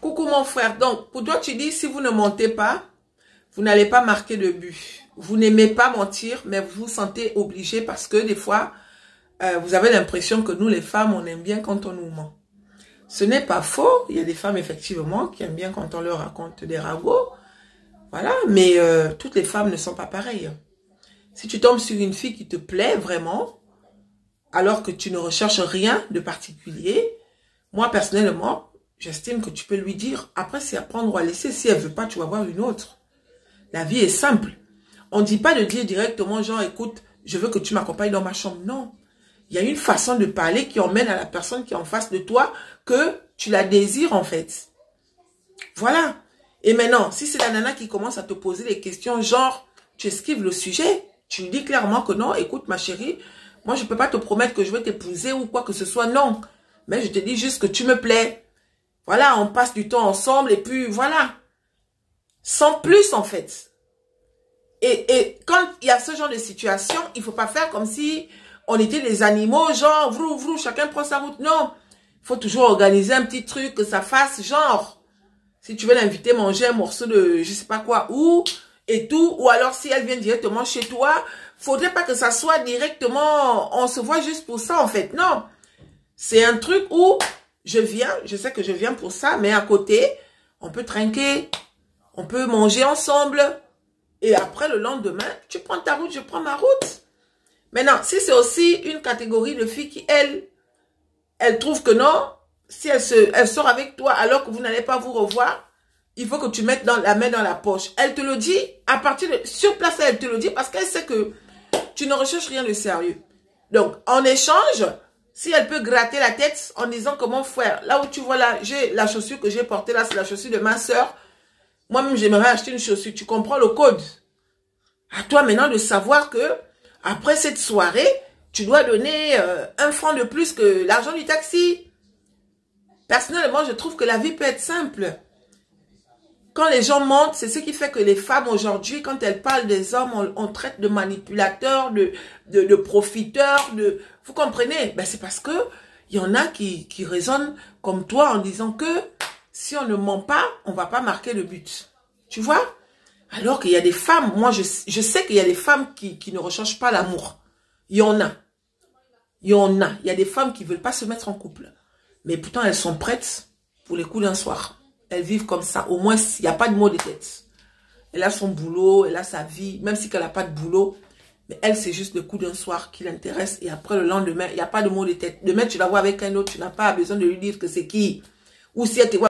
Coucou mon frère. Donc, pour toi, tu dis, si vous ne mentez pas, vous n'allez pas marquer de but. Vous n'aimez pas mentir, mais vous vous sentez obligé parce que des fois, vous avez l'impression que nous, les femmes, on aime bien quand on nous ment. Ce n'est pas faux. Il y a des femmes, effectivement, qui aiment bien quand on leur raconte des ragots. Voilà, mais toutes les femmes ne sont pas pareilles. Si tu tombes sur une fille qui te plaît vraiment, alors que tu ne recherches rien de particulier, moi, personnellement, j'estime que tu peux lui dire. Après, c'est à prendre ou à laisser. Si elle veut pas, tu vas voir une autre. La vie est simple. On ne dit pas de dire directement, genre, écoute, je veux que tu m'accompagnes dans ma chambre. Non. Il y a une façon de parler qui emmène à la personne qui est en face de toi que tu la désires, en fait. Voilà. Et maintenant, si c'est la nana qui commence à te poser des questions, genre, tu esquives le sujet, tu lui dis clairement que non, écoute, ma chérie, moi, je ne peux pas te promettre que je vais t'épouser ou quoi que ce soit, non. Mais je te dis juste que tu me plais. Voilà, on passe du temps ensemble et puis voilà. Sans plus, en fait. Et quand il y a ce genre de situation, il ne faut pas faire comme si on était des animaux, genre, vrou, vrou, chacun prend sa route. Non, il faut toujours organiser un petit truc, que ça fasse genre, si tu veux l'inviter manger un morceau de je sais pas quoi, ou, et tout, ou alors si elle vient directement chez toi, faudrait pas que ça soit directement, on se voit juste pour ça, en fait. Non, c'est un truc où je viens, je sais que je viens pour ça, mais à côté, on peut trinquer, on peut manger ensemble. Et après, le lendemain, tu prends ta route, je prends ma route. Maintenant, si c'est aussi une catégorie de filles qui, elle trouve que non, si elle sort avec toi alors que vous n'allez pas vous revoir, il faut que tu mettes la main dans la poche. Elle te le dit, à partir de, sur place, elle te le dit parce qu'elle sait que tu ne recherches rien de sérieux. Donc, en échange, si elle peut gratter la tête en disant que mon frère, là où tu vois là, j'ai la chaussure que j'ai portée là, c'est la chaussure de ma soeur. Moi-même, j'aimerais acheter une chaussure. Tu comprends le code. À toi maintenant de savoir que après cette soirée, tu dois donner 1 franc de plus que l'argent du taxi. Personnellement, je trouve que la vie peut être simple. Quand les gens mentent, c'est ce qui fait que les femmes aujourd'hui, quand elles parlent des hommes, on traite de manipulateurs, de profiteurs, vous comprenez? Ben, c'est parce que il y en a qui raisonnent comme toi en disant que si on ne ment pas, on ne va pas marquer le but. Tu vois? Alors qu'il y a des femmes, moi je sais qu'il y a des femmes qui ne recherchent pas l'amour. Il y en a. Il y en a. Il y a des femmes qui ne veulent pas se mettre en couple. Mais pourtant elles sont prêtes pour les coups d'un soir. Elles vivent comme ça. Au moins, il n'y a pas de mot de tête. Elle a son boulot, elle a sa vie, même si elle n'a pas de boulot. Mais elle, c'est juste le coup d'un soir qui l'intéresse. Et après, le lendemain, il n'y a pas de mot de tête. Demain, tu la vois avec un autre, tu n'as pas besoin de lui dire que c'est qui. Ou si elle te voit